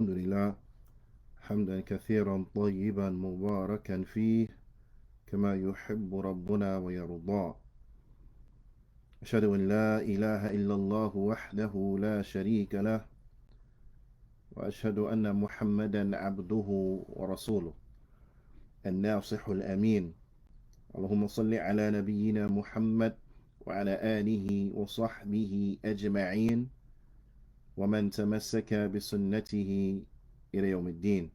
الحمد لله حمدا كثيرا طيبا مباركا فيه كما يحب ربنا ويرضى. أشهد أن لا إله إلا الله وحده لا شريك له، وأشهد أن محمدا عبده ورسوله الناصح الأمين. اللهم صل على نبينا محمد وعلى آله وصحبه أجمعين ومن تمسك بسنته إلى يوم الدين.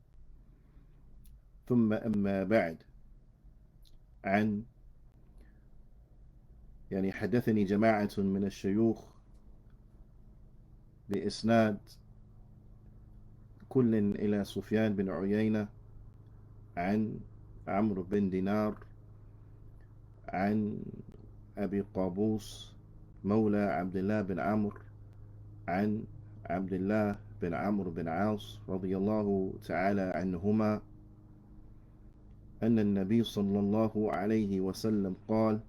ثم أما بعد، حدثني جماعة من الشيوخ بإسناد كل إلى سفيان بن عيينة عن عمرو بن دينار عن أبي قابوس مولى عبد الله بن عمرو عن عبد الله بن عمرو بن عاص رضي الله تعالى عنهما أن النبي صلى الله عليه وسلم قال: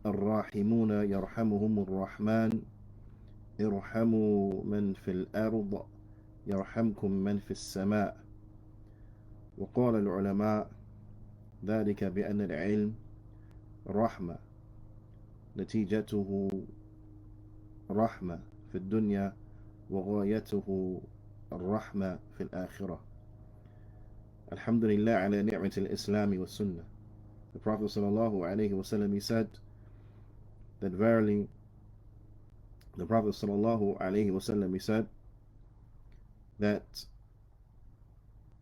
الراحمون يرحمهم الرحمن ارحموا من في الأرض يرحمكم من في السماء. وقال العلماء ذلك بأن العلم رحمة، نتيجته رحمة في الدنيا وغايته الرحمة في الآخرة. الحمد لله على نعمة الإسلام والسنة. The Prophet sallallahu alaihi wasallam, he said that verily, the Prophet sallallahu alaihi wasallam, he said that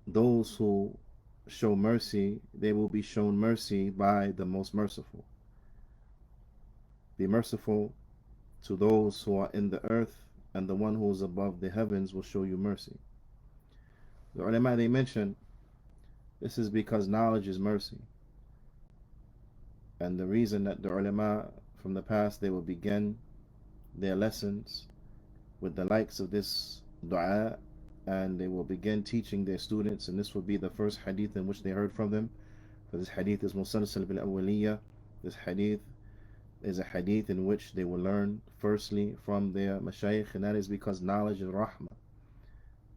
those who show mercy, they will be shown mercy by the most merciful. Be merciful to those who are in the earth, and the one who is above the heavens will show you mercy. The ulama, they mention this is because knowledge is mercy. And the reason that the ulama from the past, they will begin their lessons with the likes of this dua, and they will begin teaching their students, and this will be the first hadith in which they heard from them. For this hadith is musalsal bil awwaliyah. This hadith is a hadith in which they will learn firstly from their mashayikh, and that is because knowledge is rahmah.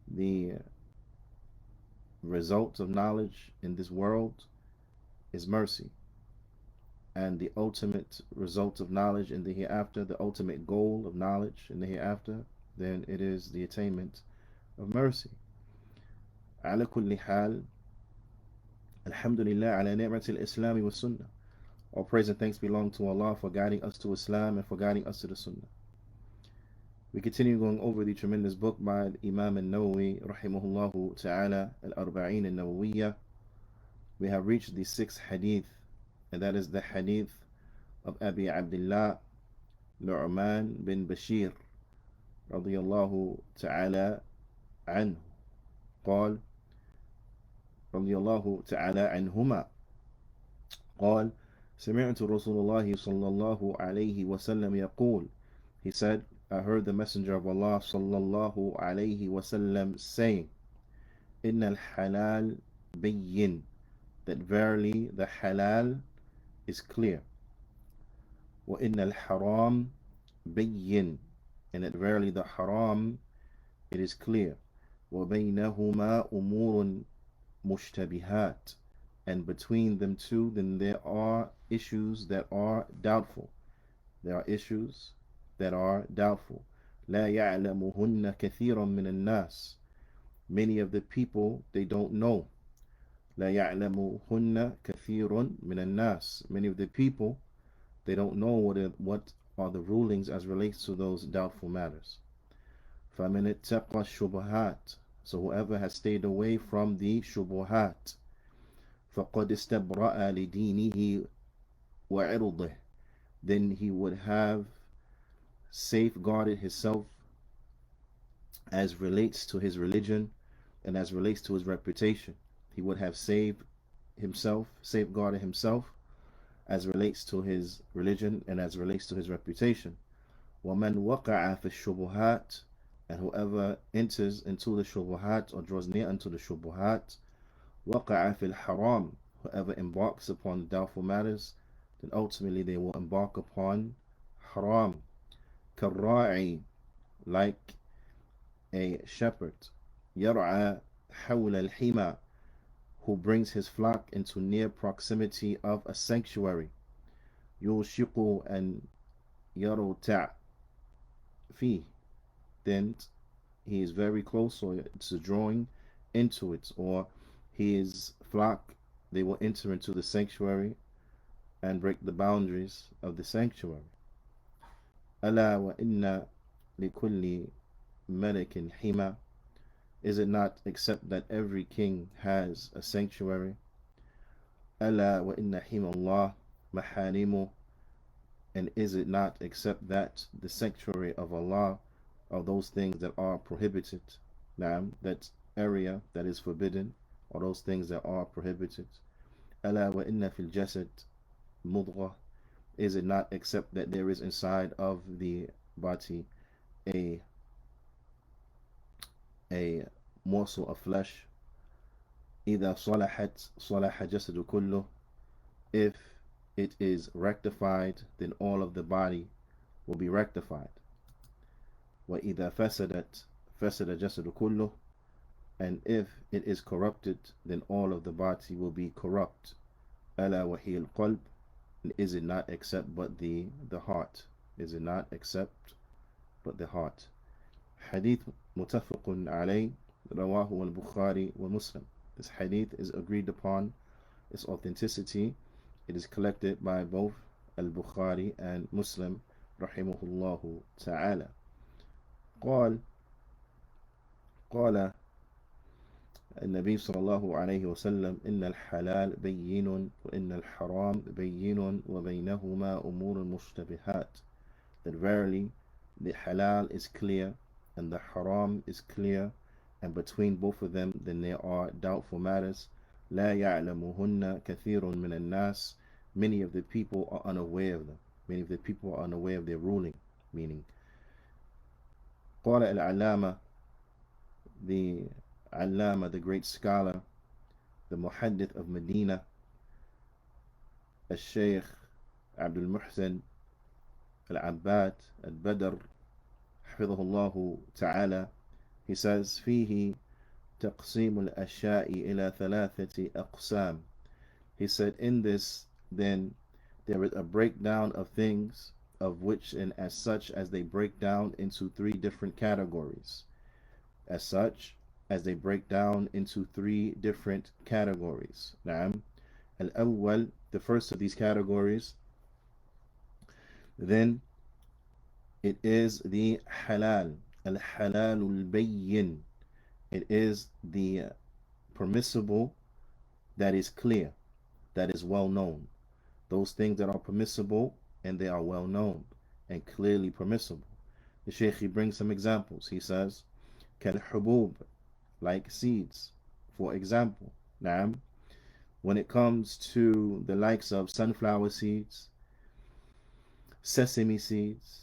The result of knowledge in this world is mercy, and the ultimate result of knowledge in the hereafter, the ultimate goal of knowledge in the hereafter, then it is the attainment of mercy. على كل حال, الحمد لله على نعمة الإسلام والسنة. All praise and thanks belong to Allah for guiding us to Islam and for guiding us to the Sunnah. We continue going over the tremendous book by Imam al-Nawawi rahimahullah ta'ala, al-Arba'in al-Nawawiyya. We have reached the 6th hadith, and that is the hadith of Abi Abdullah Nu'man bin Bashir radiyallahu ta'ala anhu. قال رضي الله تعالى عنهما قال: سمعت رسول الله صلى الله عليه وسلم يقول. He said, I heard the Messenger of Allah صلى الله عليه وسلم saying: إن الحلال بين, that verily the halal is clear. وإن الحرام بين, and that verily the haram, it is clear. وبينهما أمور مشتبهات, and between them two, then there are issues that are doubtful. There are issues that are doubtful. لا يعلمهن كثير من الناس, many of the people, they don't know. لا يعلمهن كثير من الناس, many of the people, they don't know what are the rulings as relates to those doubtful matters. فمن اتقى الشبهات, so whoever has stayed away from the shubuhat, فقد استبرأ لدينه وعرضه, then he would have safeguarded himself as relates to his religion and as relates to his reputation. He would have safeguarded himself as relates to his religion and as relates to his reputation. وَمَنْ وَقَعَ فِي الشُّبُهَاتِ, and whoever enters into the shubuhat or draws near unto the shubuhat, وَقَعَ فِي الْحَرَامِ, whoever embarks upon doubtful matters, then ultimately they will embark upon haram. كَالرَّاعِي, like a shepherd, يرعى حول الحمى, who brings his flock into near proximity of a sanctuary. يوشك أن يرتع فيه, then he is very close, or it's a drawing into it, or his flock, they will enter into the sanctuary and break the boundaries of the sanctuary. ألا وإن لكل ملك حمى, is it not except that every king has a sanctuary? ألا وإن حمى الله محارمه, and is it not except that the sanctuary of Allah are those things that are prohibited? Naam, that area that is forbidden, or those things that are prohibited. ألا وإن في الجسد مضغة, is it not except that there is inside of the body a a morsel of flesh. إذا صلحت صلح جسد كله, if it is rectified, then all of the body will be rectified. وإذا فسدت فسد جسد كله, and if it is corrupted, then all of the body will be corrupt. ألا وهي القلب, and is it not except but the heart? Is it not except but the heart? Hadith متفق عليه رواه البخاري ومسلم. This hadith is agreed upon its authenticity. It is collected by both al-Bukhari and Muslim رحمه الله تعالى. قال النبي صلى الله عليه وسلم إن الحلال بين وإن الحرام بين وبينهما أمور مشتبهات, that verily the halal is clear and the haram is clear, and between both of them then there are doubtful matters. لا يعلمهن كثير من الناس, many of the people are unaware of them. Many of the people are unaware of their ruling. Meaning, قال العلامة, the Allama, the great scholar, the Muhaddith of Medina, الشيخ عبد المحسن العباد البدر حفظه الله تعالى, he says فيه تقسيم الأشياء إلى ثلاثة أقسام. He said, in this then there is a breakdown of things, of which and as such as they break down into three different categories. As such as they break down into three different categories. Naam. Al-awwal, the first of these categories, then it is the halal. Al-halalul bayyin. It is the permissible that is clear, that is well known. Those things that are permissible and they are well known and clearly permissible. The Shaykh, he brings some examples. He says, Kal-hubub, like seeds, for example. Naam. When it comes to the likes of sunflower seeds, sesame seeds,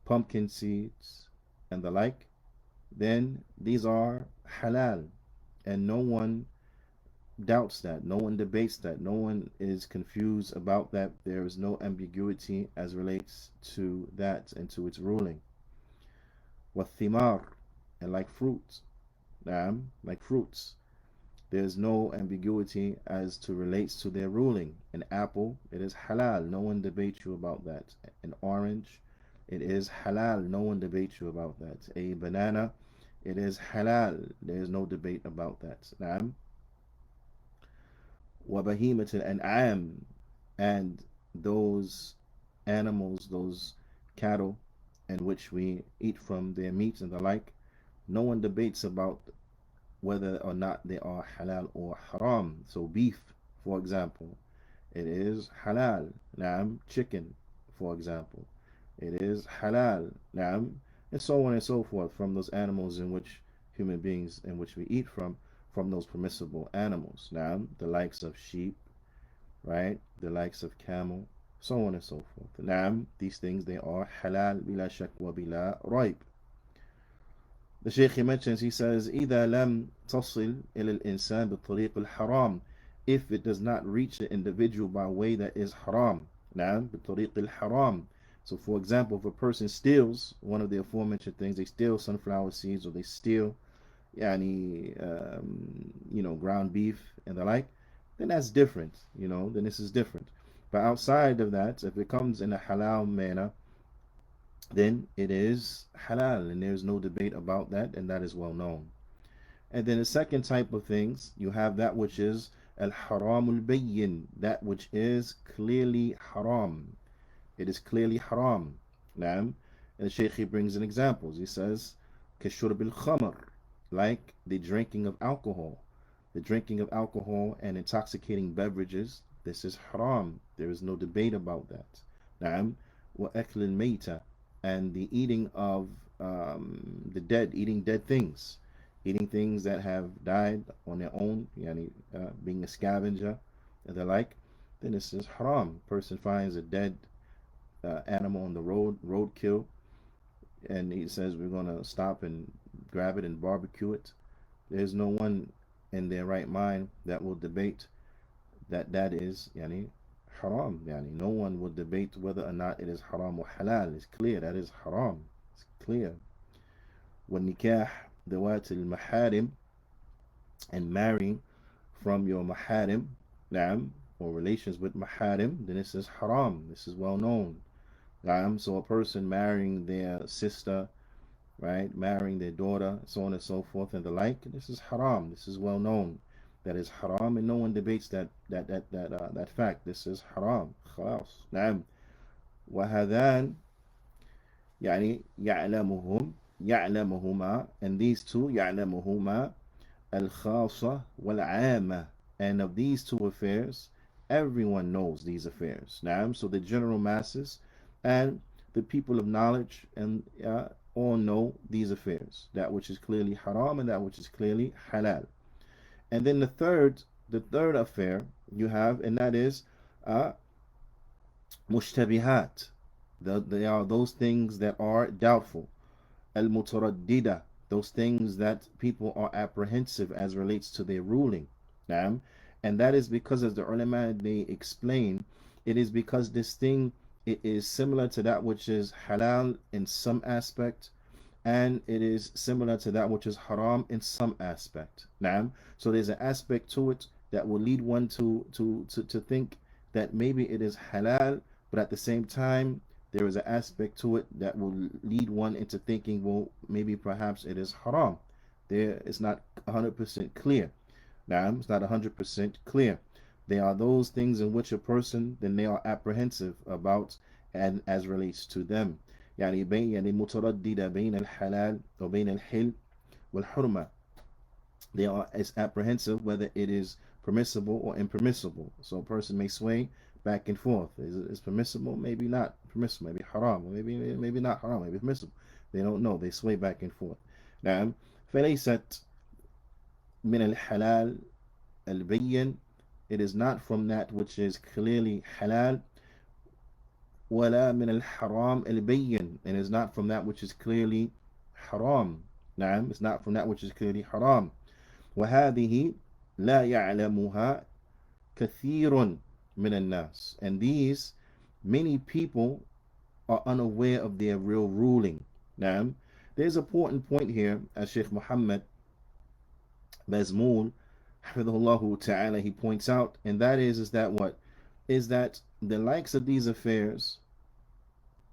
pumpkin seeds, and the like, then these are halal, and no one doubts that, no one debates that, no one is confused about that. There is no ambiguity as relates to that and to its ruling. Wathimar, and like fruits, like fruits, there's no ambiguity as to relates to their ruling. An apple, it is halal, no one debates you about that. An orange, it is halal, no one debates you about that. A banana, it is halal, there is no debate about that. Naam. وبهيمة الأنعام, and those animals, those cattle in which we eat from their meats and the like, no one debates about whether or not they are halal or haram. So beef, for example, it is halal. Naam. Chicken, for example, it is halal. Naam. And so on and so forth, from those animals in which human beings in which we eat from those permissible animals. Naam. The likes of sheep, right? The likes of camel, so on and so forth. Naam. These things, they are halal bila shak wa bila raib. The Shaykh, he mentions, he says, إذا لم تصل إلى الإنسان بالطريق الحرام, if it does not reach the individual by way that is haram. نعم بالطريق الحرام. So for example, if a person steals one of the aforementioned things, they steal sunflower seeds or they steal yani, ground beef and the like, then that's different. Then this is different. But outside of that, if it comes in a halal manner, then it is halal, and there's no debate about that, and that is well known. And then the second type of things, you have that which is al haramul bayyin, that which is clearly haram. It is clearly haram. Naam. And the Shaykh he brings in examples. He says, Kashurb al khamr, like the drinking of alcohol. The drinking of alcohol and intoxicating beverages, this is haram. There is no debate about that. Naam. Wa akl al mayta, and the eating of the dead, eating dead things, eating things that have died on their own, being a scavenger and the like, then this is haram. Person finds a dead animal on the roadkill, and he says we're gonna stop and grab it and barbecue it. There's no one in their right mind that will debate that that is haram. No one will debate whether or not it is haram or halal. It's clear that is haram. It's clear. والنكاح ذوات المحارم, and marrying from your maharim, na'am, or relations with maharim, then this is haram. This is well known. Na'am. So a person marrying their sister, right, marrying their daughter, so on and so forth and the like, this is haram. This is well known. That is haram, and no one debates that fact. This is haram. خلاص. نعم. وهذان يعلمهما, and these two يعلمهما الخاصة والعامة, and of these two affairs, everyone knows these affairs. Naam. So the general masses and the people of knowledge and all know these affairs, that which is clearly haram and that which is clearly halal. And then the third affair you have, and that is mushtabihat. They are those things that are doubtful. Al-mutaraddida, those things that people are apprehensive as relates to their ruling. Naam. And that is because, as the ulama they explain, it is because this thing, it is similar to that which is halal in some aspect, and it is similar to that which is haram in some aspect. Naam. So there's an aspect to it that will lead one to think that maybe it is halal, but at the same time there is an aspect to it that will lead one into thinking, well, maybe perhaps it is haram. There, it's not 100% clear. Now, it's not 100% clear. There are those things in which a person, then they are apprehensive about, and as relates to them. يعني مترددة بين الحلال وبين الحل والحرمة. They are as apprehensive whether it is permissible or impermissible. So a person may sway back and forth. Is permissible? Maybe not permissible. Maybe haram. Maybe not haram. Maybe permissible. They don't know. They sway back and forth. نعم. فليست من الحلال البين. It is not from that which is clearly halal. ولا من الحرام البين. And it is not from that which is clearly haram. نعم. It's not from that which is clearly haram. وهذه لا يعلمها كثير من الناس. And these, many people are unaware of their real ruling. Now, there's an important point here, as Sheikh Muhammad Bazmoul, Hafidhullah Ta'ala, he points out, and that is that what? Is that the likes of these affairs,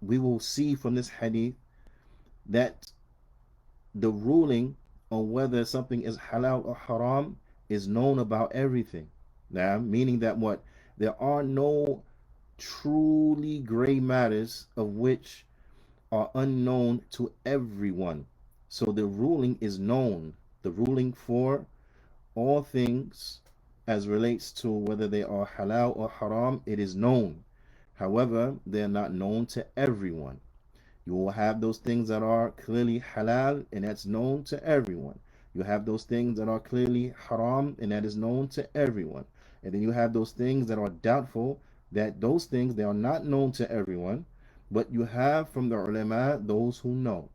we will see from this hadith that the ruling on whether something is halal or haram is known about everything. Now, meaning that what? There are no truly gray matters of which are unknown to everyone. So the ruling is known. The ruling for all things as relates to whether they are halal or haram, it is known. However, they are not known to everyone. You will have those things that are clearly halal, and that's known to everyone. You have those things that are clearly haram, and that is known to everyone. And then you have those things that are doubtful, that those things, they are not known to everyone, but you have from the ulama those who know.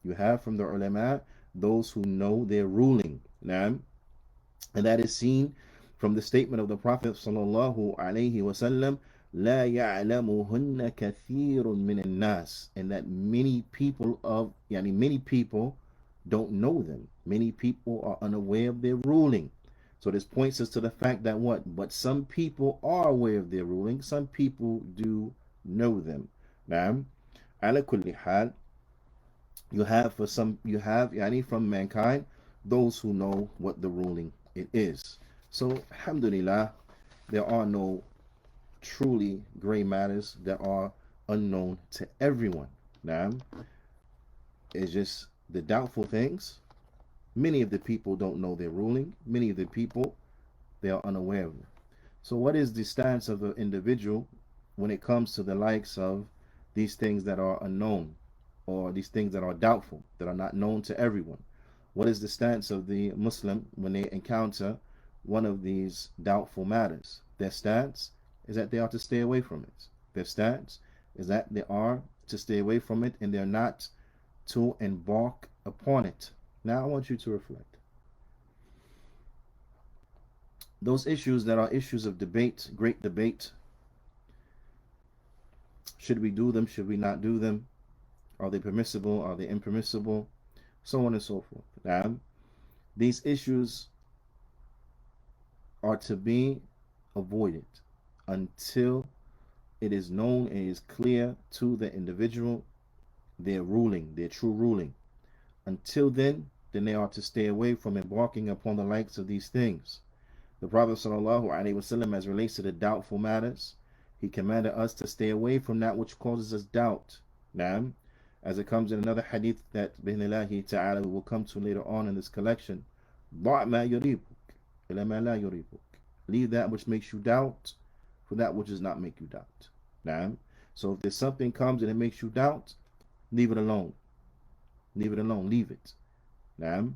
You have from the ulama those who know their ruling. Naam. And that is seen from the statement of the Prophet sallallahu alaihi wasallam, لا يعلمهن كثير من الناس, and that many people don't know them. Many people are unaware of their ruling. So this points us to the fact that what? But some people are aware of their ruling. Some people do know them. Now, ala kulli hal, you have yani from mankind those who know what the ruling it is. So alhamdulillah, there are no truly gray matters that are unknown to everyone. Now, it's just the doubtful things. Many of the people don't know their ruling. Many of the people, they are unaware of it. So what is the stance of the individual when it comes to the likes of these things that are unknown, or these things that are doubtful, that are not known to everyone? What is the stance of the Muslim when they encounter one of these doubtful matters? Their stance is that they are to stay away from it. Their stance is that they are to stay away from it, and they're not to embark upon it. Now I want you to reflect. Those issues that are issues of debate, great debate, should we do them? Should we not do them? Are they permissible? Are they impermissible? So on and so forth. Now, these issues are to be avoided until it is known and is clear to the individual their ruling, their true ruling. Until then they are to stay away from embarking upon the likes of these things. The Prophet ﷺ, as relates to the doubtful matters, he commanded us to stay away from that which causes us doubt. Now, as it comes in another hadith that bi'nillahi ta'ala we will come to later on in this collection, leave that which makes you doubt for that which does not make you doubt. Now, so if there's something comes and it makes you doubt, leave it alone. Leave it alone. Leave it. Now,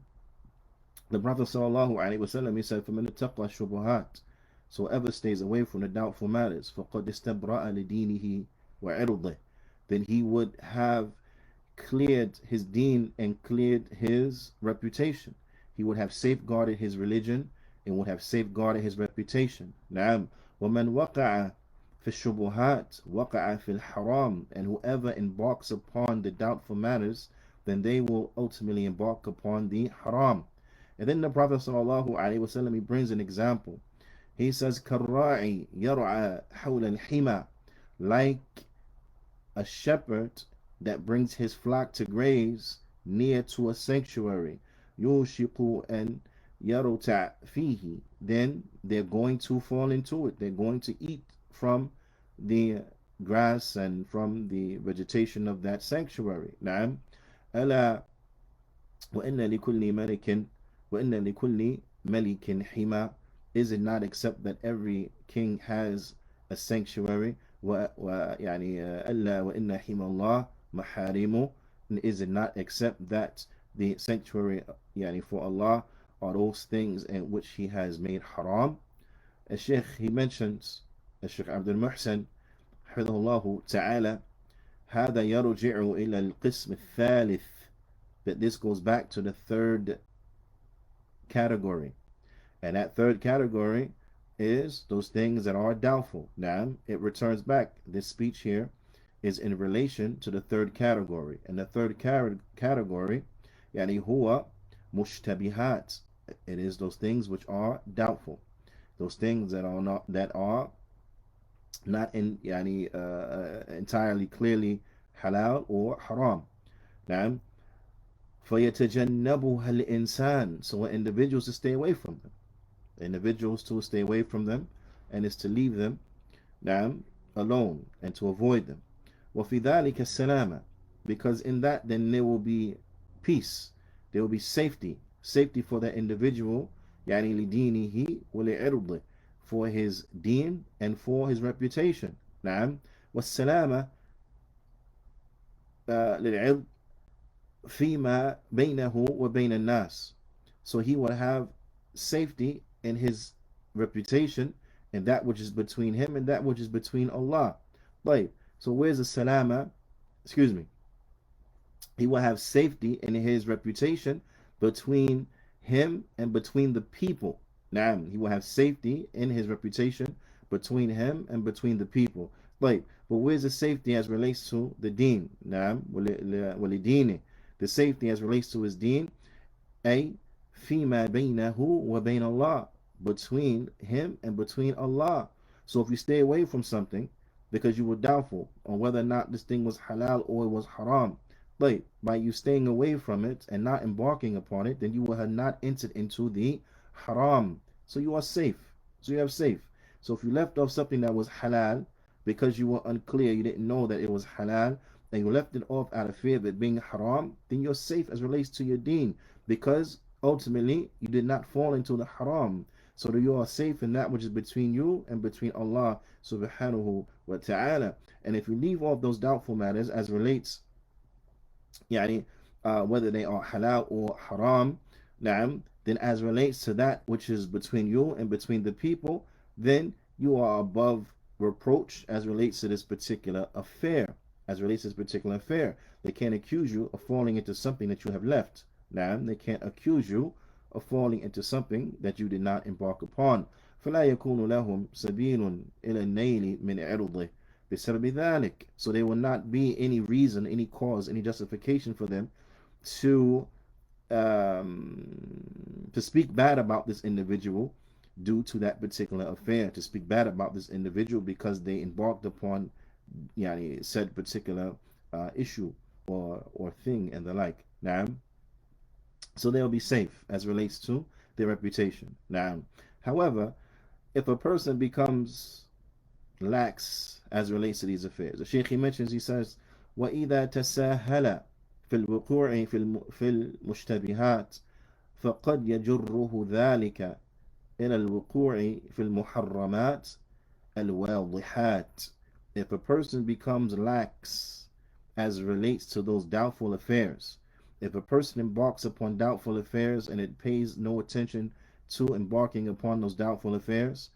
the Prophet ﷺ, he said, فَمَنِ اتَّقَى الشُّبُهَاتِ, so whoever stays away from the doubtful matters, فَقَدْ اسْتَبْرَأَ لِدِينِهِ وَعِرْضِهِ, then he would have cleared his deen and cleared his reputation. He would have safeguarded his religion and would have safeguarded his reputation. نعم. وَمَنْ وَقَعَ فِي الشُّبُهَاتِ وَقَعَ فِي الْحَرَامِ, and whoever embarks upon the doubtful matters, then they will ultimately embark upon the haram. And then the Prophet ﷺ, he brings an example. He says, كَالرَّاعِ يَرْعَى حَوْلَ الْحِمَى, like a shepherd that brings his flock to graze near to a sanctuary. يُوشِقُ أَنْ يَرْتَعْ فِيهِ, then they're going to fall into it. They're going to eat from the grass and from the vegetation of that sanctuary. نعم. ألا وإن لكل ملك وإن لكل ملك حمى, is it not except that every king has a sanctuary? ويعني ألا وإن حمى الله محارمه, is it not except that the sanctuary يعني for Allah are those things in which he has made haram? A Sheikh, he mentions, a Sheikh Abdul Muhsin حفظه الله تعالى, هذا يرجع إلى القسم الثالث, that this goes back to the third category. And that third category is those things that are doubtful. Now, it returns back. This speech here is in relation to the third category. And the third category, يعني هو مشتبهات, it is those things which are doubtful. Those things that are not in يعني entirely clearly halal or haram. Now, فَيَتَجَنَّبُهَا الْإِنسَانِ, so individuals to stay away from them. Individuals to stay away from them, and is to leave them alone and to avoid them. وَفِي ذَلِكَ السَّلَامَةِ, because in that then there will be peace, there will be safety for the individual, يعني لِدِينِهِ وَلِعِرْضِهِ, for his deen and for his reputation. نعم. والسلامة للعرض فيما بينه وبين الناس, so he will have safety in his reputation and that which is between him and that which is between Allah. Like, so where's the salama? Excuse me. He will have safety in his reputation between him and between the people. Now, he will have safety in his reputation between him and between the people. Like, but where's the safety as relates to the deen? Naam, walidini. The safety as relates to his deen, أي فيما بينه وبين Allah, between him and between Allah. So if you stay away from something because you were doubtful on whether or not this thing was halal or it was haram, but by you staying away from it and not embarking upon it, then you will have not entered into the haram. So you are safe. So you have safe. So if you left off something that was halal because you were unclear, you didn't know that it was halal, and you left it off out of fear of it being haram, then you're safe as relates to your deen, because ultimately you did not fall into the haram. So that you are safe in that which is between you and between Allah subhanahu wa ta'ala. And if you leave off those doubtful matters as relates, يعني, whether they are halal or haram, نعم, then as relates to that which is between you and between the people, then you are above reproach as relates to this particular affair. As relates to this particular affair, they can't accuse you of falling into something that you have left. Now, they can't accuse you of falling into something that you did not embark upon. فلا يكون لهم سبيل إلى النيل من عرضه بسبب ذلك. So there will not be any reason, any cause, any justification for them to speak bad about this individual due to that particular affair, to speak bad about this individual because they embarked upon said particular issue or thing and the like. Now, so they'll be safe as relates to their reputation. Now, however, if a person becomes lax as relates to these affairs, the Sheikh, he mentions, he says, وَإِذَا تَسَاهَلَ في الوقوع في المشتبهات فقد يجره ذلك إلى الوقوع في المحرمات الواضحات. If a person becomes lax as relates to those doubtful affairs, if a person embarks upon doubtful affairs and it pays no attention to embarking upon those doubtful affairs,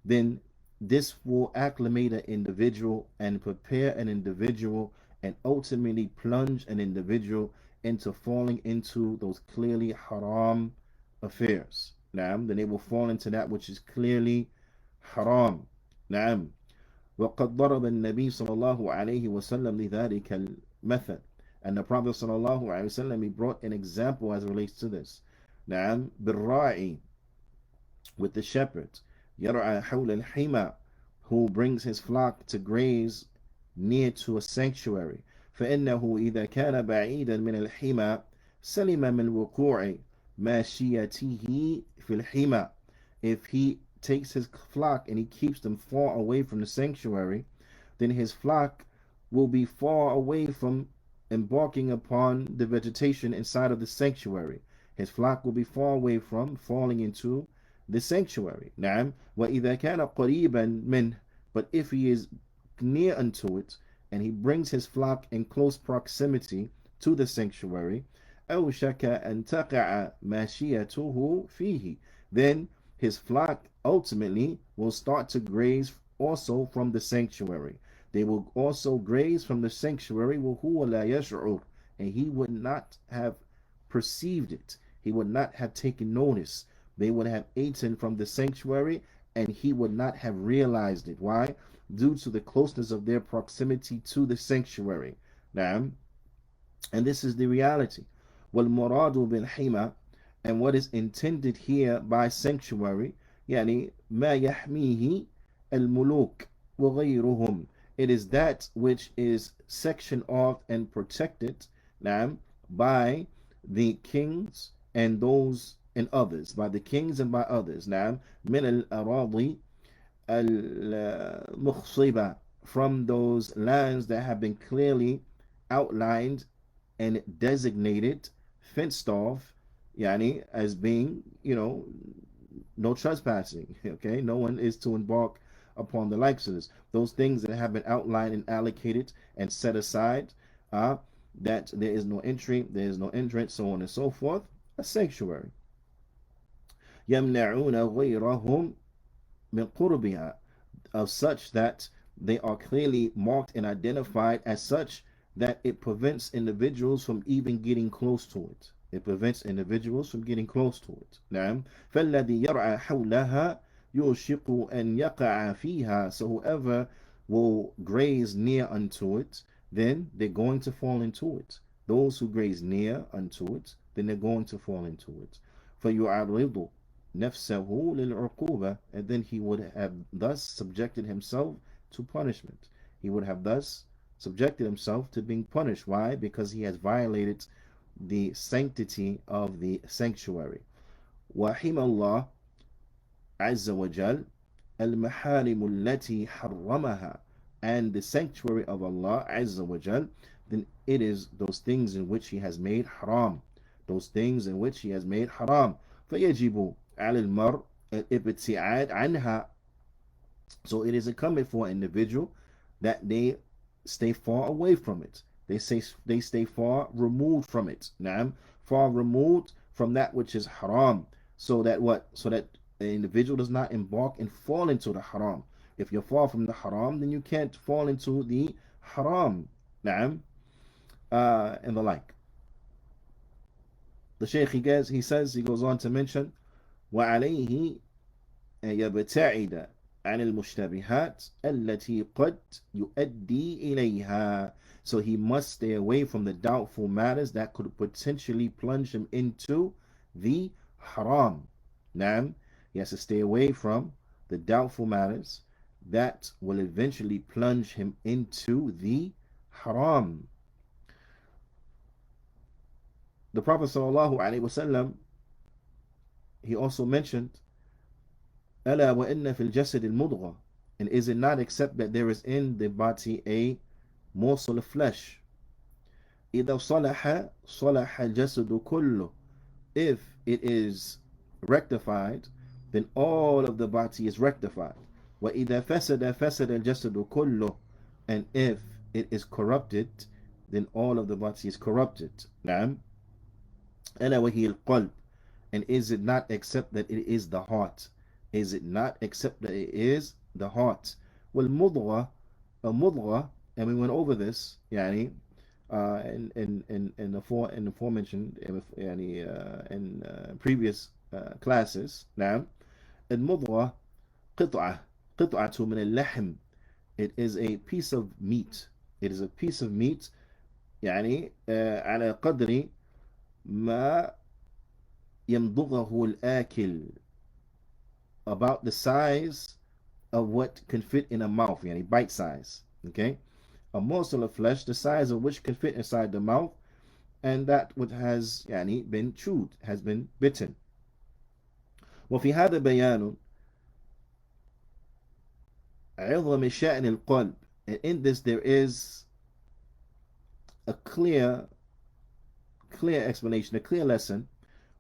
then this will acclimate an individual and prepare an individual and ultimately plunge an individual into falling into those clearly haram affairs. Naam, then they will fall into that which is clearly haram. Naam. وقد ضرب النبي صلى الله عليه وسلم لذلك المثل. And the Prophet صلى الله عليه وسلم, he brought an example as it relates to this. نعم, بالراعي, with the shepherd, يرعى حول الحمى, who brings his flock to graze near to a sanctuary. فإنه إذا كان بعيدا من الحمى سلم من وقوع ماشيته في الحمى. If he takes his flock and he keeps them far away from the sanctuary, then his flock will be far away from embarking upon the vegetation inside of the sanctuary. His flock will be far away from falling into the sanctuary. نعم. وإذا كان قريبا منه, but if he is near unto it and he brings his flock in close proximity to the sanctuary, أوشك أن تقع ماشيته فيه, then his flock ultimately will start to graze also from the sanctuary. They will also graze from the sanctuary, وَهُوَ لَا يَشْعُرُ, and he would not have perceived it. He would not have taken notice. They would have eaten from the sanctuary and he would not have realized it. Why? Due to the closeness of their proximity to the sanctuary. Now, and this is the reality. وَالْمُرَادُ بِالْحِمَى, and what is intended here by sanctuary, يعني ما يحميه الملوك وغيرهم, it is that which is sectioned off and protected نعم, by the kings and those and others, by the kings and by others. نعم, من الأراضي المخصبة, from those lands that have been clearly outlined and designated, fenced off, yani, as being, no trespassing. Okay, no one is to embark upon the likes of this. Those things that have been outlined and allocated and set aside, that there is no entry, there is no entrance, so on and so forth, a sanctuary. يمنعون غيرهم من قربها, of such that they are clearly marked and identified as such that it prevents individuals from even getting close to it. It prevents individuals from getting close to it. نعم. فالذي يرعى حولها يوشك أن يقع فيها. So whoever will graze near unto it, then they're going to fall into it. those who graze near unto it, then they're going to fall into it. فَيُعَرِّضُ نَفْسَهُ لِلْعُقُوبَةِ, and then he would have thus subjected himself to punishment. He would have thus subjected himself to being punished. Why? Because he has violated the sanctity of the sanctuary. وَحِمَ اللَّهِ عَزَّ وَجَلَّ الْمَحَارِمُ الَّتِي حَرَّمَهَا, and the sanctuary of Allah Azza wa Jal, then it is those things in which He has made haram. Those things in which He has made haram. فَيَجِبُ عَلَى الْمَرْءِ الْإِبْتِعَادِ عَنْهَا. So it is incumbent for an individual that they stay far away from it. They stay far removed from it. Naam, far removed from that which is haram. So that what? So that the individual does not embark and fall into the haram. If you're far from the haram, then you can't fall into the haram. Naam, and the like. The Shaykh he goes on to mention, وَعَلَيْهِ يَبْتَعِدَ عن المشتبهات التي قد يؤدي إليها. So he must stay away from the doubtful matters that could potentially plunge him into the haram. Naam, he has to stay away from the doubtful matters that will eventually plunge him into the haram. The Prophet ﷺ, he also mentioned, ألا وإن في الجسد المضغة, and is it not except that there is in the body a morsel of flesh. إذا صلح صلح الجسد كله, if it is rectified, then all of the body is rectified. وإذا فسد فسد الجسد كله, and if it is corrupted, then all of the body is corrupted. نعم. ألا وهي القلب, and is it not except that it is the heart? Is it not except that it is the heart? والمضغة, a mudghah, and we went over this, يعني, in the aforementioned, يعني, in previous classes. نعم. المضغة قطعة من اللحم. It is a piece of meat. It is a piece of meat, يعني على قدر ما يمضغه الآكل, about the size of what can fit in a mouth, yani bite size. Okay, a morsel of flesh the size of which can fit inside the mouth, and that what has yani been chewed, has been bitten. وفي هذا بيان عظم شأن القلب, and in this there is a clear explanation, a clear lesson,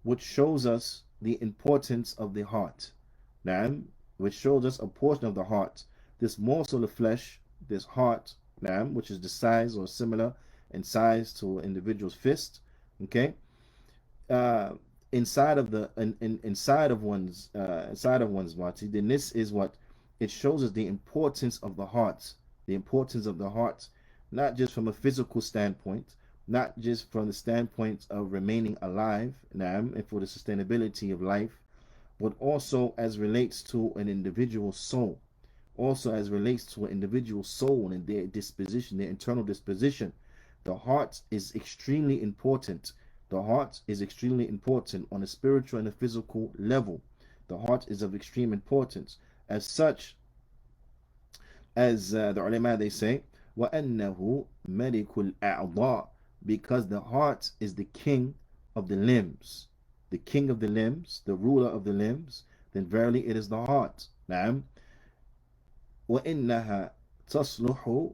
which shows us the importance of the heart. Naam, which shows us a portion of the heart. This morsel of flesh, this heart, naam, which is the size or similar in size to an individual's fist. Okay, inside of one's body. Then this is what it shows us, the importance of the heart. The importance of the heart, not just from a physical standpoint, not just from the standpoint of remaining alive, naam, and for the sustainability of life, but also as relates to an individual soul. Also as relates to an individual soul and their disposition, their internal disposition. The heart is extremely important. The heart is extremely important on a spiritual and a physical level. The heart is of extreme importance. As such, as the ulama they say, وَأَنَّهُ مَلِكُ الْأَعْضَاءِ, because the heart is the king of the limbs. The king of the limbs, the ruler of the limbs, then verily it is the heart. نعم. وَإِنَّهَا تَصْلُحُ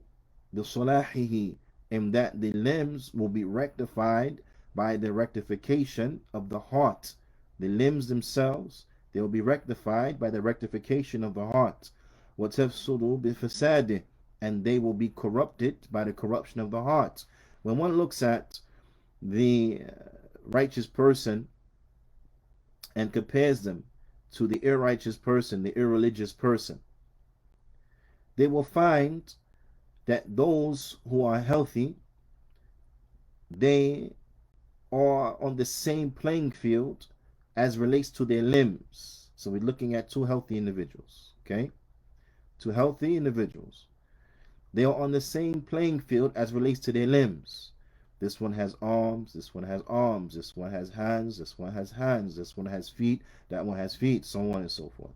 بِصَلَاحِهِ, and that the limbs will be rectified by the rectification of the heart. The limbs themselves, they will be rectified by the rectification of the heart. وَتَفْسُدُ بِفَسَادِهِ, and they will be corrupted by the corruption of the heart. When one looks at the righteous person and compares them to the irrighteous person, the irreligious person, they will find that those who are healthy, they are on the same playing field as relates to their limbs. So we're looking at two healthy individuals, okay? Two healthy individuals. They are on the same playing field as relates to their limbs. This one has arms, this one has arms, this one has hands, this one has hands, this one has feet, that one has feet, so on and so forth.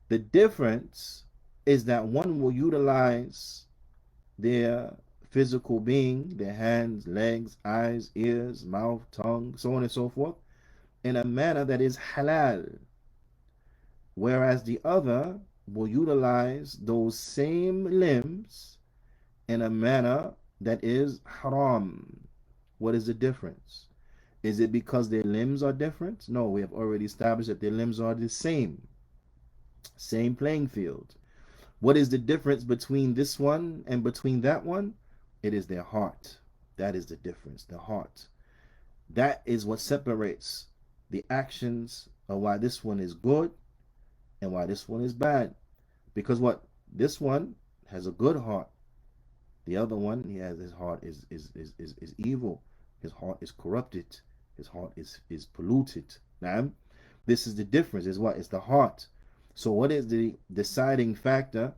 The difference is that one will utilize their physical being, their hands, legs, eyes, ears, mouth, tongue, so on and so forth, in a manner that is halal, whereas the other will utilize those same limbs in a manner that is haram. What is the difference? Is it because their limbs are different? No, we have already established that their limbs are the same playing field. What is the difference between this one and between that one? It is their heart. That is the difference, the heart. That is what separates the actions of why this one is good and why this one is bad. Because what? This one has a good heart. The other one, he has his heart is evil. His heart is corrupted. His heart is polluted. Now, this is the difference. Is what? It's the heart. So what is the deciding factor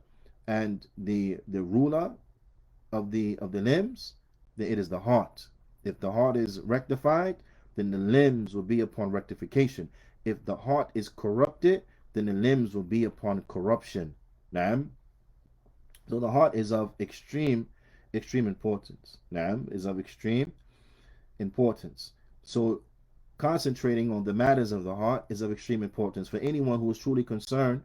and the ruler of the limbs? It is the heart. If the heart is rectified, then the limbs will be upon rectification. If the heart is corrupted, then the limbs will be upon corruption. Now, so the heart is of extreme importance. Now, is of extreme importance. So concentrating on the matters of the heart is of extreme importance for anyone who is truly concerned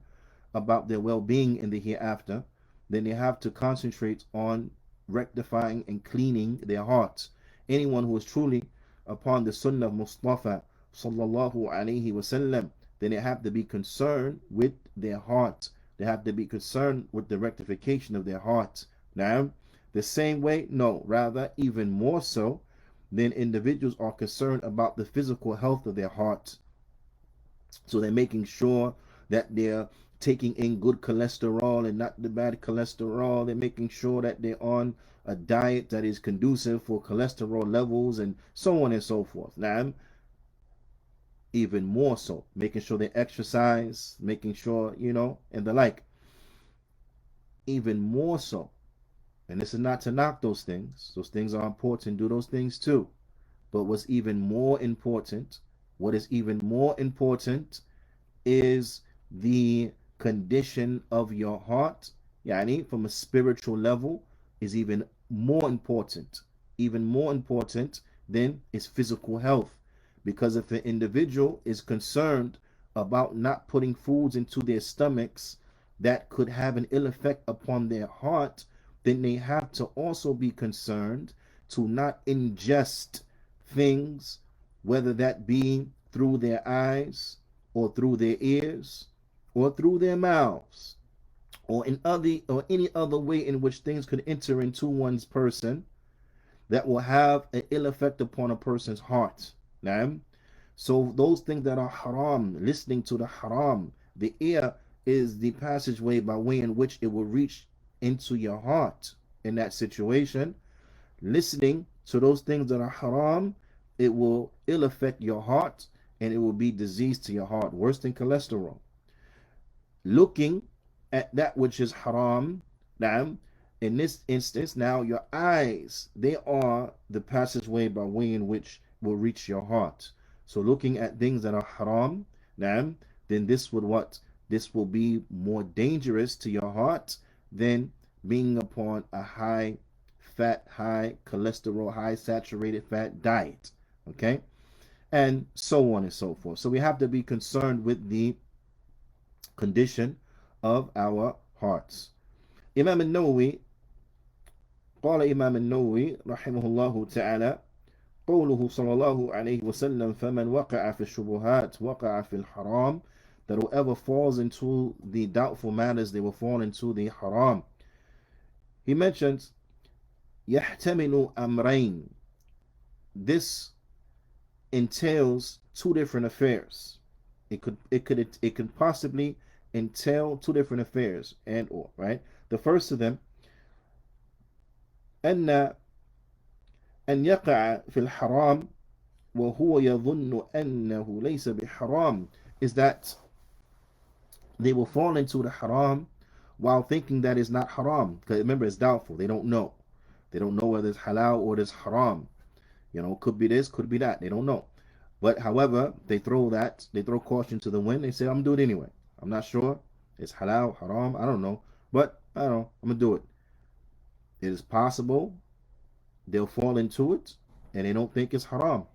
about their well-being in the hereafter. Then they have to concentrate on rectifying and cleaning their hearts. Anyone who is truly upon the sunnah of Mustafa sallallahu alaihi wasallam, then they have to be concerned with their heart. They have to be concerned with the rectification of their heart. Now, the same way, no, rather even more so, then individuals are concerned about the physical health of their heart. So they're making sure that they're taking in good cholesterol and not the bad cholesterol. They're making sure that they're on a diet that is conducive for cholesterol levels and so on and so forth. Now, even more so, making sure they exercise, making sure, and the like. Even more so. And this is not to knock those things. Those things are important. Do those things too. But what is even more important is the condition of your heart. Yani, from a spiritual level, is even more important. Even more important than its physical health. Because if an individual is concerned about not putting foods into their stomachs that could have an ill effect upon their heart, then they have to also be concerned to not ingest things, whether that be through their eyes or through their ears or through their mouths or any other way in which things could enter into one's person that will have an ill effect upon a person's heart. Now, so those things that are haram, listening to the haram, the ear is the passageway by way in which it will reach into your heart. In that situation, listening to those things that are haram, it will ill affect your heart and it will be disease to your heart, worse than cholesterol. Looking at that which is haram, now in this instance, now your eyes, they are the passageway by way in which will reach your heart. So looking at things that are haram, now then this will be more dangerous to your heart than being upon a high fat, high cholesterol, high saturated fat diet. Okay? And so on and so forth. So we have to be concerned with the condition of our hearts. Imam al-Nawawi, قال إمام النووي رحمه الله تعالى قوله صلى الله عليه وسلم فمن وقع في الشبهات وقع في الحرام, that whoever falls into the doubtful matters, they will fall into the haram. He mentions يحتمل أمرين. This entails two different affairs. It could possibly entail two different affairs and or, right? The first of them, أن يقع في الحرام وهو يظن أنه ليس بحرام, is that they will fall into the haram while thinking that it's not haram. Because remember, it's doubtful. They don't know. They don't know whether it's halal or it's haram. Could be this, could be that. They don't know. But however, they throw caution to the wind. They say, I'm gonna do it anyway. I'm not sure. It's halal, haram, I don't know. But I don't know, I'm gonna do it. It is possible they'll fall into it and they don't think it's haram.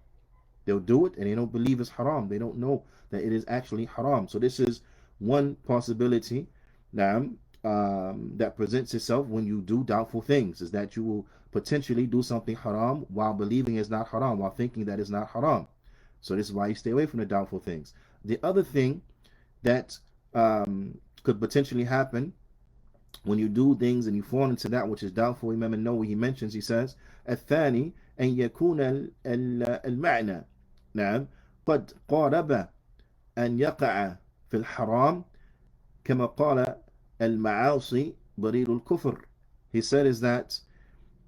They'll do it and they don't believe it's haram. They don't know that it is actually haram. So this is one possibility now that presents itself when you do doubtful things, is that you will potentially do something haram while believing it's not haram, while thinking that it's not haram. So this is why you stay away from the doubtful things. The other thing that could potentially happen when you do things and you fall into that which is doubtful, Imam al-Nawawi, he says, الثاني أن يكون المعنى نعم قد قارب أن يقع في الحرام كما قال المعاصي ضرير الكفر. He said is that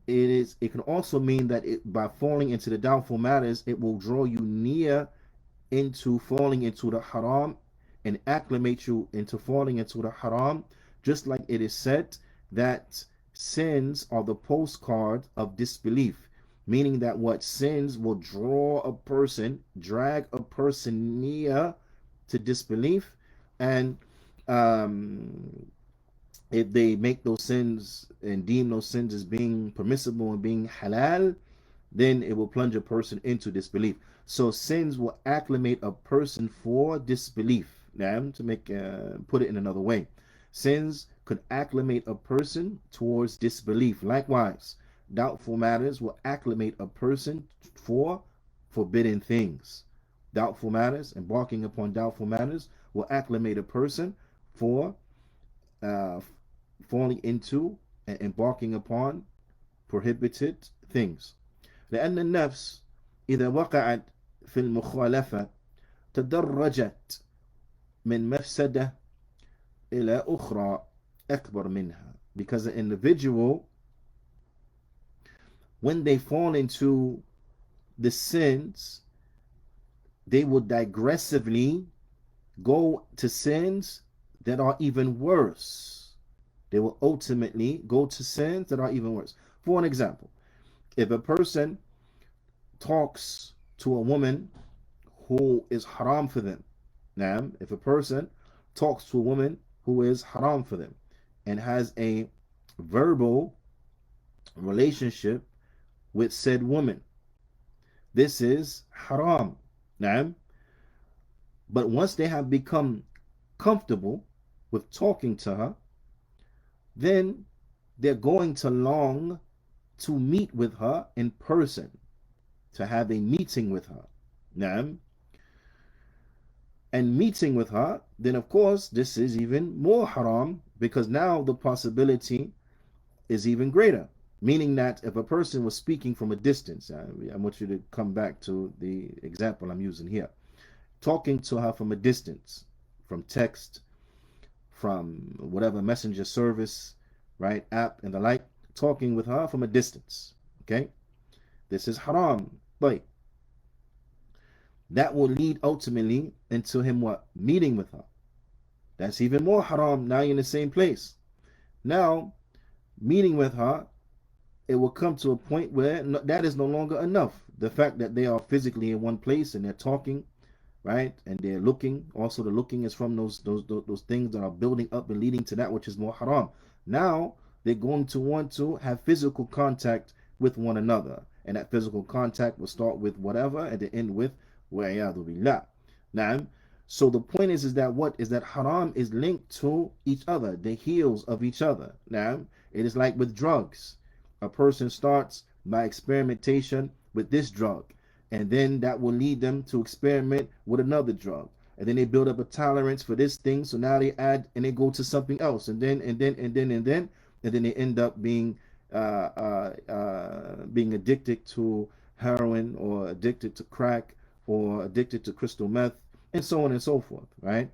it can also mean that by falling into the doubtful matters, it will draw you near into falling into the haram and acclimate you into falling into the haram, just like it is said that sins are the postcard of disbelief, meaning that what sins will drag a person near to disbelief, and if they make those sins and deem those sins as being permissible and being halal, then it will plunge a person into disbelief. So sins will acclimate a person for disbelief. Now, to put it in another way, sins could acclimate a person towards disbelief. Likewise, doubtful matters will acclimate a person for forbidden things. Doubtful matters, embarking upon doubtful matters, will acclimate a person for falling into and embarking upon prohibited things. لأن النفس إذا وقعت في المخالفة تدرجت من مفسدة إلى أخرى أكبر منها. Because the individual, when they fall into the sins, they will digressively go to sins that are even worse. They will ultimately go to sins that are even worse. For an example, if a person talks to a woman who is haram for them, now, if a person talks to a woman who is haram for them and has a verbal relationship with said woman, this is haram. Now, but once they have become comfortable with talking to her, then they're going to long to meet with her in person, to have a meeting with her. Now, and meeting with her, then of course this is even more haram, because now the possibility is even greater. Meaning that if a person was speaking from a distance, I want you to come back to the example I'm using here. Talking to her from a distance, from text, from whatever messenger service, right, app and the like, talking with her from a distance, okay? This is haram. But that will lead ultimately into him what? Meeting with her. That's even more haram. Now you're in the same place. Now, meeting with her, it will come to a point where that is no longer enough. The fact that they are physically in one place and they're talking, right, and they're looking. Also, the looking is from those things that are building up and leading to that which is more haram. Now they're going to want to have physical contact with one another, and that physical contact will start with whatever and to end with wa'iyadu billah. Now, so the point is that what is that haram is linked to each other, the heels of each other. Now, it is like with drugs. A person starts by experimentation with this drug, and then that will lead them to experiment with another drug, and then they build up a tolerance for this thing, so now they add and they go to something else, and then they end up being addicted to heroin, or addicted to crack, or addicted to crystal meth, and so on and so forth, right?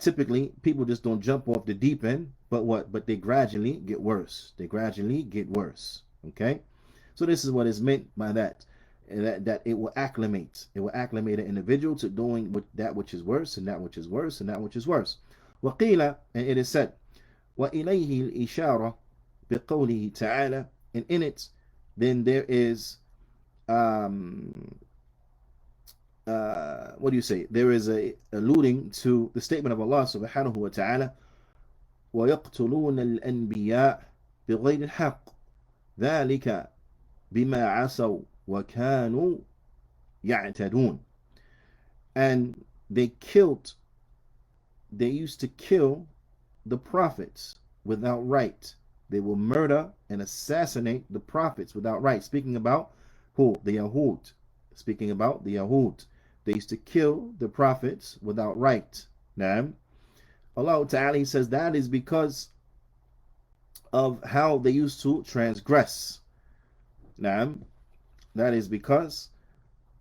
Typically, people just don't jump off the deep end, but they gradually get worse. They gradually get worse, okay? So this is what is meant by that it will acclimate. It will acclimate an individual to doing that which is worse, and that which is worse, and that which is worse. وقيل, and it is said, وإليه الإشارة بقوله تعالى, and in it then there is um, what do you say? There is a alluding to the statement of Allah subhanahu wa ta'ala, وَيَقْتُلُونَ الْأَنْبِيَاءَ بِغَيْرِ الْحَقِّ ذَلِكَ بِمَا عَصَوْا وَكَانُوا يَعْتَدُونَ. And they used to kill the prophets without right. They will murder and assassinate the prophets without right. Speaking about who? The Yahud. Speaking about the Yahud. They used to kill the prophets without right. Now, Allah Ta'ala says that is because of how they used to transgress. Now, that is because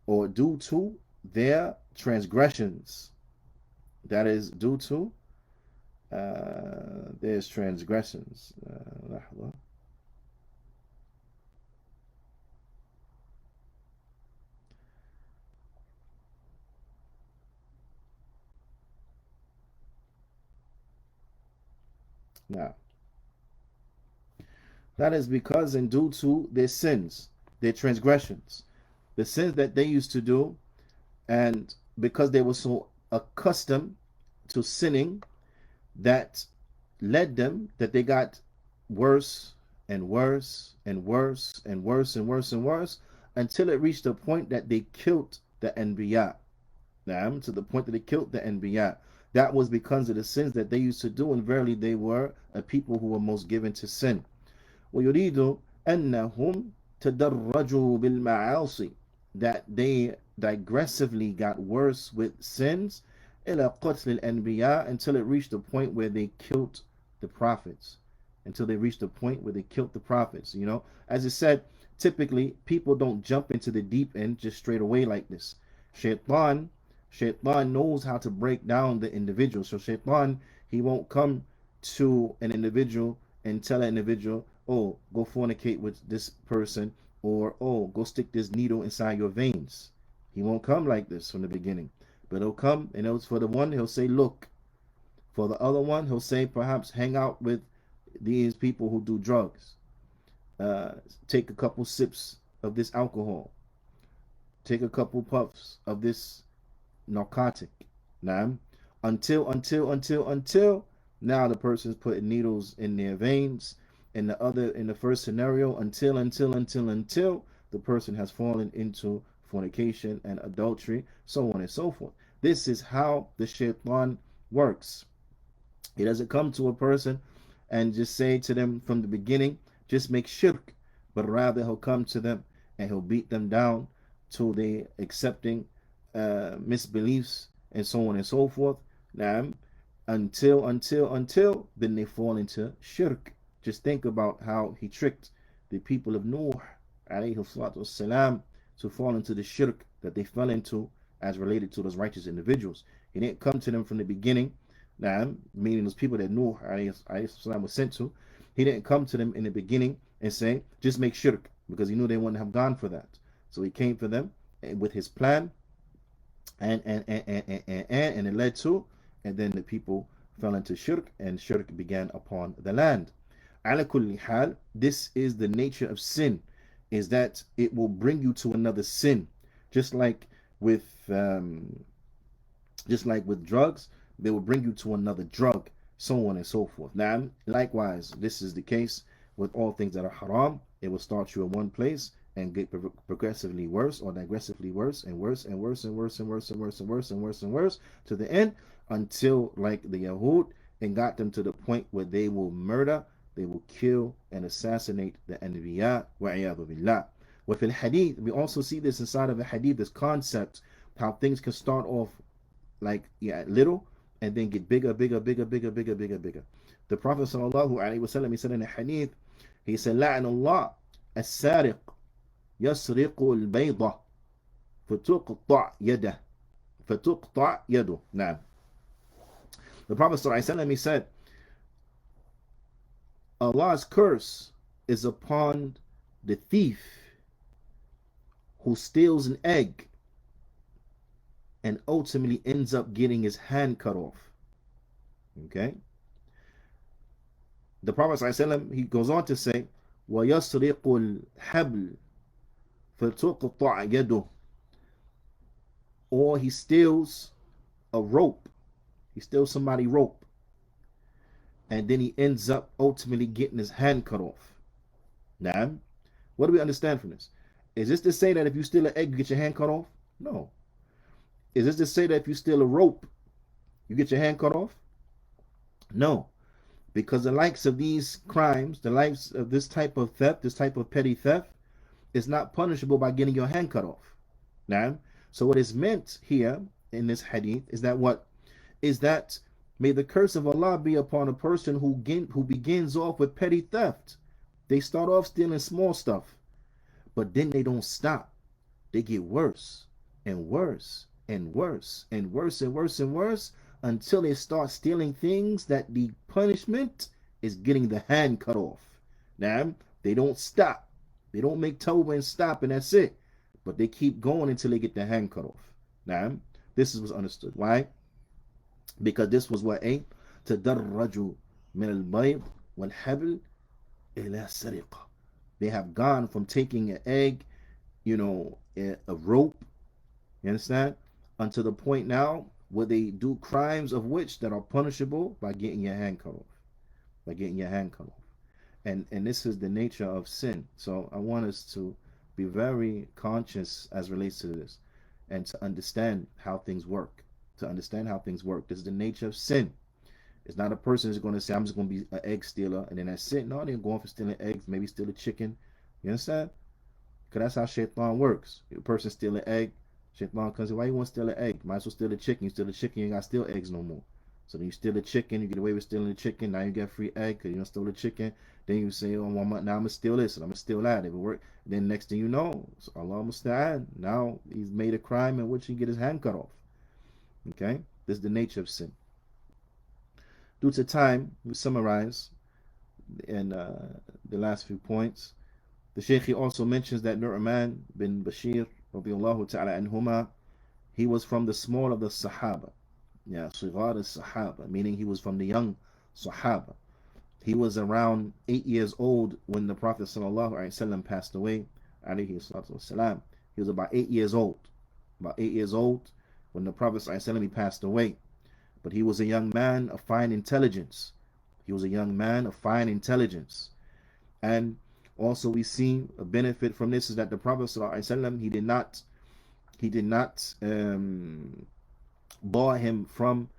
or due to their transgressions. That is due to there's transgressions. Now, that is because and due to their sins, their transgressions, the sins that they used to do, and because they were so accustomed to sinning, that led them that they got worse and worse and worse and worse and worse and worse until it reached a point that they killed the Anbiya. Now, to the point that they killed the Anbiya. That was because of the sins that they used to do, and verily they were a people who were most given to sin. ويريد أنهم تدرجوا بالمعاصي, that they digressively got worse with sins, إلى قتل الأنبياء, until it reached the point where they killed the prophets. Until they reached the point where they killed the prophets. You know, as I said, typically people don't jump into the deep end just straight away like this. Shaitan knows how to break down the individual. So Shaitan, he won't come to an individual and tell an individual, oh, go fornicate with this person, or oh, go stick this needle inside your veins. He won't come like this from the beginning. But he'll come, and for the one, he'll say, look. For the other one, he'll say, perhaps hang out with these people who do drugs. Take a couple sips of this alcohol. Take a couple puffs of this narcotic. Now, until now the person's putting needles in their veins. In the first scenario, until the person has fallen into fornication and adultery, so on and so forth. This is how the shaitan works. He doesn't come to a person and just say to them from the beginning, just make shirk, but rather he'll come to them and he'll beat them down to the accepting misbeliefs and so on and so forth. Now, until then they fall into shirk. Just think about how he tricked the people of Nuh alayhi salatu wassalam to fall into the shirk that they fell into as related to those righteous individuals. He didn't come to them from the beginning, meaning those people that Nuh alayhi salam was sent to. He didn't come to them in the beginning and say, just make shirk, because he knew they wouldn't have gone for that. So he came for them with his plan, and it led to, and then the people fell into shirk, and shirk began upon the land. Ala kulli hal, this is the nature of sin, is that it will bring you to another sin. Just like with drugs, they will bring you to another drug, so on and so forth. Now, likewise, this is the case with all things that are haram. It will start you in one place and get progressively worse, or digressively worse and worse and worse and worse and worse and worse and worse and worse and worse to the end, until like the Yahud, and got them to the point where they will murder, they will kill and assassinate the Anbiya, wa'iyadu billah. Within hadith, we also see this inside of the hadith, this concept, how things can start off like little and then get bigger. The Prophet sallallahu alaihi wasallam, he said in the hadith, he said, لعن الله السارق يسرق البيضة فتقطع يده. Now, the Prophet sallallahu alaihi wasallam, he said, Allah's curse is upon the thief who steals an egg and ultimately ends up getting his hand cut off. Okay? The Prophet ﷺ, he goes on to say, وَيَسْرِقُ الْحَبْلِ فَتُقْطَعْ يَدُهُ. Or he steals a rope. He steals somebody's rope. And then he ends up ultimately getting his hand cut off. Now, what do we understand from this? Is this to say that if you steal an egg, you get your hand cut off? No. Is this to say that if you steal a rope, you get your hand cut off? No. Because the likes of these crimes, the likes of this type of theft, this type of petty theft, is not punishable by getting your hand cut off. Now, so what is meant here in this hadith is that what? Is that may the curse of Allah be upon a person who begins off with petty theft. They start off stealing small stuff, but then they don't stop. They get worse and worse and worse and worse and worse and worse until they start stealing things that the punishment is getting the hand cut off. Now, they don't stop. They don't make tawbah and stop and that's it. But they keep going until they get the hand cut off. Now, this is what's understood. Why? Because this was what? تَدَرَّجُ مِنَ الْبَيْضِ وَالْحَبْلِ إِلَى سَرِقَةٍ. They have gone from taking an egg, a rope, you understand, unto the point now where they do crimes of which that are punishable by getting your hand cut off. By getting your hand cut off. And this is the nature of sin. So I want us to be very conscious as relates to this and to understand how things work. To understand how things work. This is the nature of sin. It's not a person who's going to say, I'm just going to be an egg stealer and then that's it. No, they're going for stealing eggs, maybe steal a chicken. You understand? Because that's how shaitan works. If a person steal an egg, shaitan comes and why you want to steal an egg? Might as well steal a chicken. You steal a chicken, you ain't got to steal eggs no more. So then you steal a chicken, you get away with stealing the chicken, now you get free egg because you don't steal the chicken. Then you say, oh, 1 month, now I'm going to steal this and I'm going to steal that. If it work, then next thing you know, so Allah musta'an, now he's made a crime in which he get his hand cut off. Okay? This is the nature of sin. Due to time, we summarize in the last few points. The Shaykh also mentions that Nu'man bin Bashir, radiyallahu ta'ala anhuma, he was from the small of the Sahaba. Yeah, Sigar al-Sahaba, meaning he was from the young Sahaba. He was around 8 years old when the Prophet sallallahu alaihi wasallam passed away, alayhi salatu wasalam. He was about 8 years old. About 8 years old when the Prophet sallallahu alaihi wasallam he passed away. But he was a young man of fine intelligence. He was a young man of fine intelligence. And also we see a benefit from this is that the Prophet ﷺ, he did not bar him from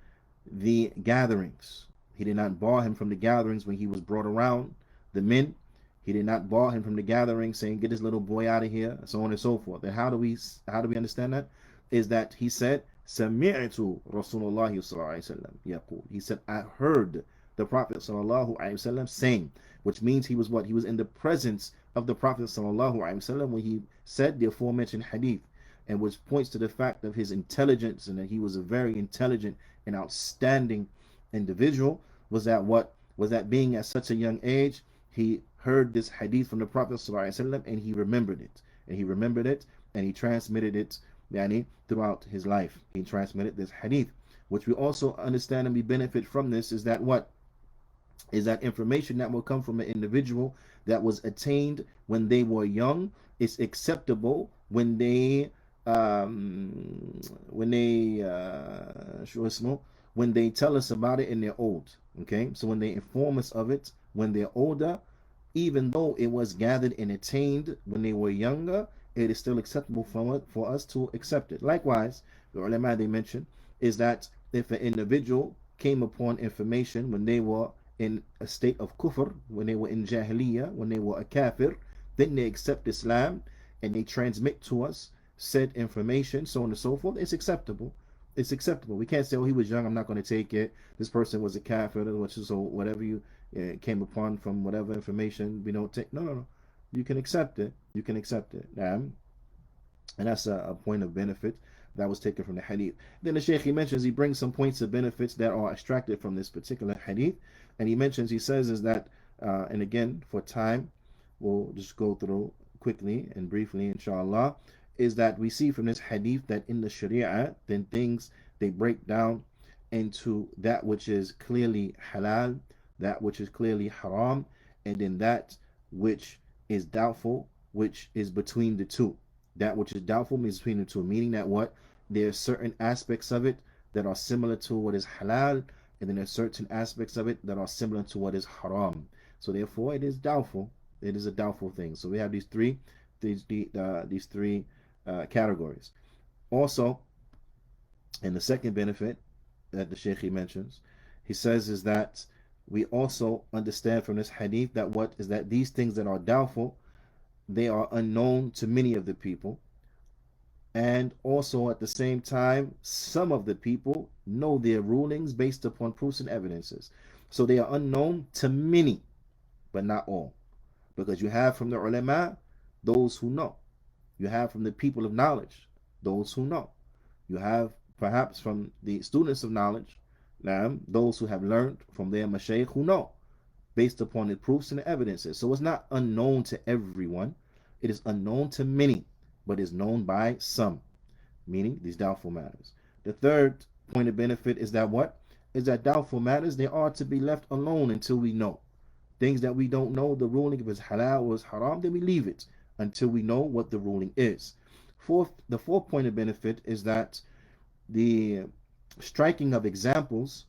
the gatherings. He did not bar him from the gatherings when he was brought around the men. He did not bar him from the gatherings saying, get this little boy out of here, so on and so forth. And how do we understand that? Is that he said, Sami'tu Rasulullah sallallahu alaihi wasallam yaqul. He said, I heard the Prophet sallallahu alaihi wasallam saying, which means he was what? He was in the presence of the Prophet sallallahu alaihi wasallam when he said the aforementioned hadith, and which points to the fact of his intelligence and that he was a very intelligent and outstanding individual. Was that being at such a young age, he heard this hadith from the Prophet sallallahu alaihi wasallam and he remembered it, and he transmitted it throughout his life. He transmitted this hadith, which we also understand and we benefit from this is that what? Is that information that will come from an individual that was attained when they were young is acceptable when they tell us about it and they're old. Okay, so when they inform us of it when they're older, even though it was gathered and attained when they were younger, it is still acceptable for us to accept it. Likewise, the ulama they mentioned is that if an individual came upon information when they were in a state of kufr, when they were in jahiliyyah, when they were a kafir, then they accept Islam and they transmit to us said information, so on and so forth. It's acceptable. It's acceptable. We can't say, oh, he was young, I'm not going to take it. This person was a kafir, so whatever you came upon from whatever information, we don't take. No. You can accept it. You can accept it. And that's a point of benefit that was taken from the hadith. Then the Shaykh, he mentions, he brings some points of benefits that are extracted from this particular hadith. And he says is that, and again, for time, we'll just go through quickly and briefly, inshallah, is that we see from this hadith that in the Sharia, then things, they break down into that which is clearly halal, that which is clearly haram, and then that which is doubtful, which is between the two. That which is doubtful means between the two, meaning that what? There are certain aspects of it that are similar to what is halal, and then there are certain aspects of it that are similar to what is haram. So therefore, it is doubtful. It is a doubtful thing. So we have these three categories. Also, and the second benefit that the Shaykh mentions, he says is that we also understand from this hadith that what is that these things that are doubtful, they are unknown to many of the people. And also at the same time, some of the people know their rulings based upon proofs and evidences. So they are unknown to many, but not all. Because you have from the ulama those who know. You have from the people of knowledge those who know. You have perhaps from the students of knowledge, those who have learned from their mashaykh who know based upon the proofs and the evidences. So it's not unknown to everyone. It is unknown to many, but is known by some, meaning these doubtful matters. The third point of benefit is that what? Is that doubtful matters, they are to be left alone until we know. Things that we don't know the ruling, if it's halal or it's haram, then we leave it until we know what the ruling is. The fourth point of benefit is that the striking of examples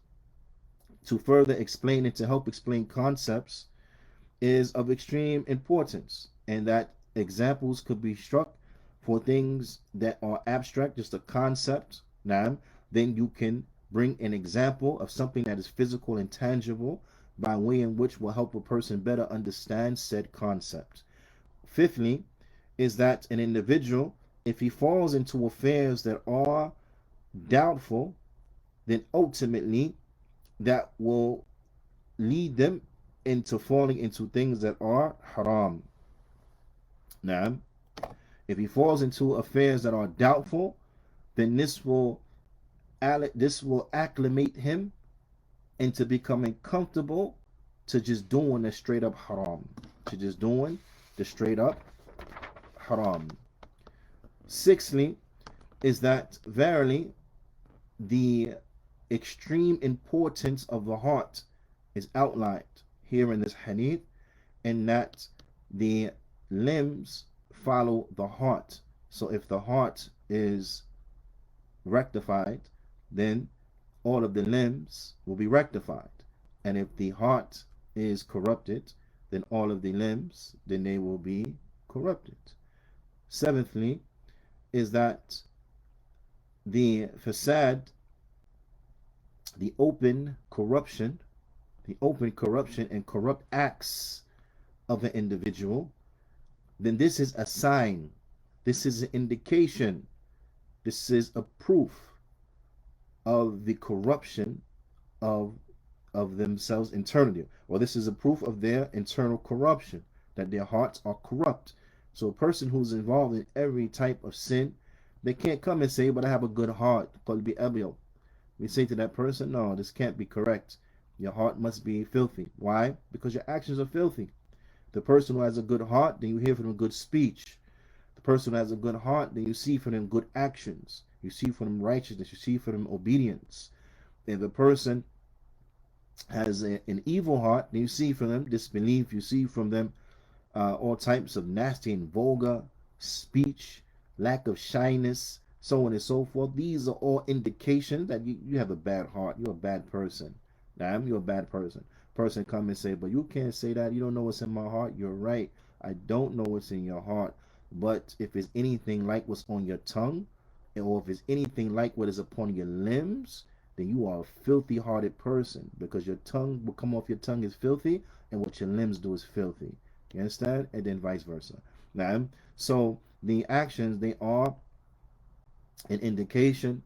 to further explain and to help explain concepts is of extreme importance, and that examples could be struck for things that are abstract, just a concept. Now, then you can bring an example of something that is physical and tangible by way in which will help a person better understand said concept. Fifthly, is that an individual, if he falls into affairs that are doubtful, then ultimately that will lead them into falling into things that are haram. Now, if he falls into affairs that are doubtful, then this will acclimate him into becoming comfortable to just doing the straight up haram. To just doing the straight up haram. Sixthly, is that verily the extreme importance of the heart is outlined here in this hadith, and that the limbs follow the heart. So if the heart is rectified, then all of the limbs will be rectified. And if the heart is corrupted, then all of the limbs, then they will be corrupted. Seventhly, is that the fasad, the open corruption and corrupt acts of an individual, then this is a sign, this is an indication, this is a proof of the corruption of themselves internally, or this is a proof of their internal corruption, that their hearts are corrupt. So a person who's involved in every type of sin, they can't come and say, but I have a good heart. We say to that person, no, this can't be correct. Your heart must be filthy. Why? Because your actions are filthy. The person who has a good heart, then you hear from them good speech. The person who has a good heart, then you see from them good actions. You see from them righteousness. You see from them obedience. If the person has an evil heart, then you see from them disbelief. You see from them all types of nasty and vulgar speech, lack of shyness, so on and so forth. These are all indications that you have a bad heart. You're a bad person. Now, you're a bad person. Person come and say, but you can't say that. You don't know what's in my heart. You're right. I don't know what's in your heart. But if it's anything like what's on your tongue, or if it's anything like what is upon your limbs, then you are a filthy hearted person, because your tongue will come off your tongue is filthy, and what your limbs do is filthy. You understand? And then vice versa. Now, so the actions, they are an indication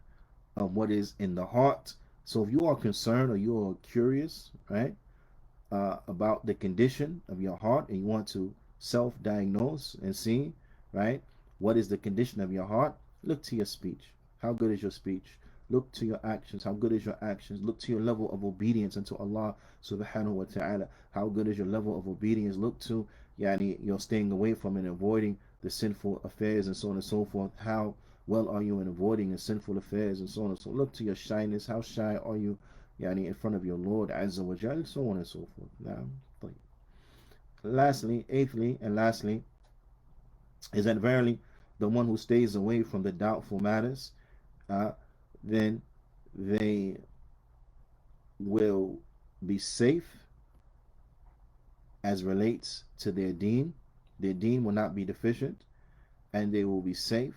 of what is in the heart. So if you are concerned or you are curious, right, about the condition of your heart, and you want to self-diagnose and see, right, what is the condition of your heart, look to your speech. How good is your speech? Look to your actions. How good is your actions? Look to your level of obedience unto Allah subhanahu wa ta'ala. How good is your level of obedience? Look to you're staying away from and avoiding the sinful affairs and so on and so forth. How well are you in avoiding the sinful affairs and so on and so on. Look to your shyness. How shy are you? يعني in front of your Lord Azza wa Jal, so on and so forth. Now, lastly, eighthly, and lastly, is that verily the one who stays away from the doubtful matters, uh, then they will be safe as relates to their deen. Their deen will not be deficient, and they will be safe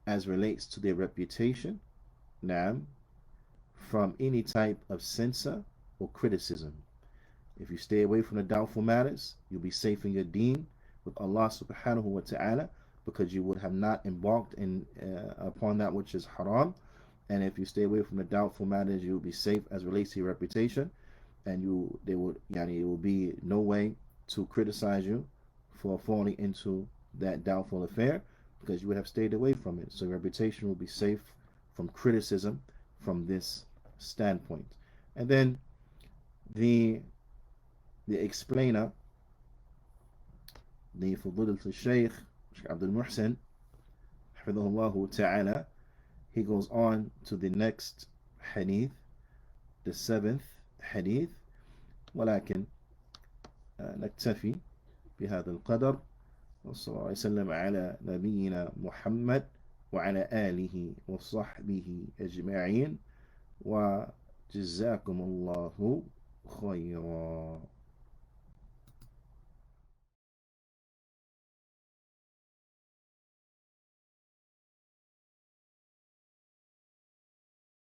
as relates to their reputation, now, from any type of censor or criticism. If you stay away from the doubtful matters, you'll be safe in your deen with Allah subhanahu wa ta'ala, because you would have not embarked upon that which is haram. And if you stay away from the doubtful matters, you'll be safe as relates to your reputation, and it will be no way to criticize you for falling into that doubtful affair, because you would have stayed away from it. So your reputation will be safe from criticism from this standpoint. And then the explainer, the Fadilat al-Shaykh Abdul Muhsin Hafidhahullah Ta'ala, he goes on to the next hadith, the seventh hadith. ولكن نكتفي بهذا القدر، وصلى الله وسلم على نبينا محمد وعلى آله وصحبه أجمعين، وجزاكم الله خيرا.